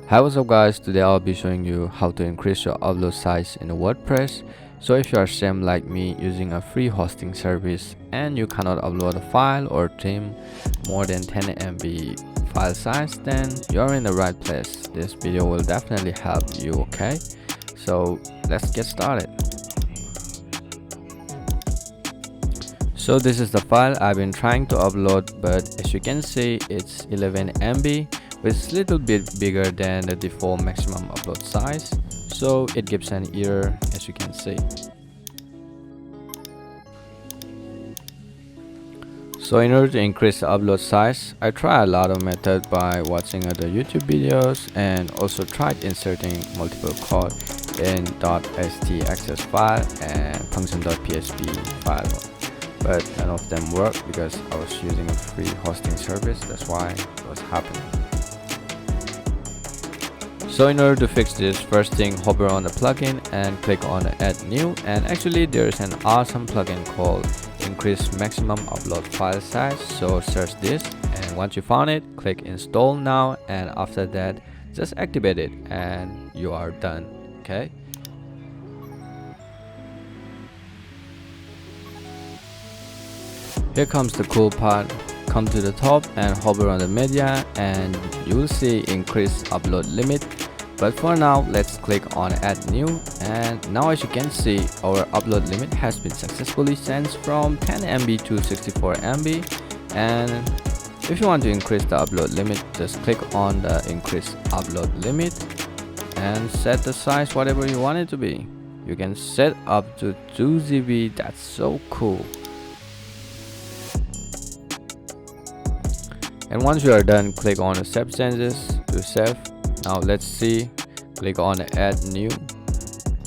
Hi, what's up guys, today I'll be showing you how to increase your upload size in WordPress. So if you are same like me using a free hosting service and you cannot upload a file or theme more than 10 MB file size, then you're in the right place. This video will definitely help you, okay? So let's get started. So this is the file I've been trying to upload, but as you can see it's 11 MB, which is a little bit bigger than the default maximum upload size, so it gives an error as you can see. So in order to increase the upload size, I try a lot of methods by watching other YouTube videos and also tried inserting multiple code in .htaccess file and function.php file, but none of them worked because I was using a free hosting service. That's why it was happening. So in order to fix this, first thing, hover on the plugin and click on add new, and actually there's an awesome plugin called increase maximum upload file size. So search this, and once you found it, click install now, and after that just activate it and you are done. Okay, here comes the cool part. Come to the top and hover on the media and you will see increase upload limit, but for now let's click on add new, and now as you can see our upload limit has been successfully changed from 10 MB to 64 MB. And if you want to increase the upload limit, just click on the increase upload limit and set the size whatever you want it to be. You can set up to 2 GB. That's so cool. And once you are done, click on the save changes to save. Now let's see, click on add new,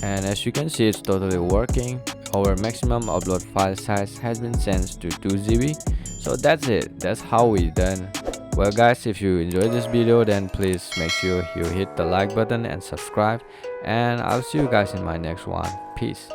and as you can see it's totally working. Our maximum upload file size has been changed to 2 GB. So that's it, that's how we done. Well guys, if you enjoyed this video, then please make sure you hit the like button and subscribe, and I'll see you guys in my next one. Peace.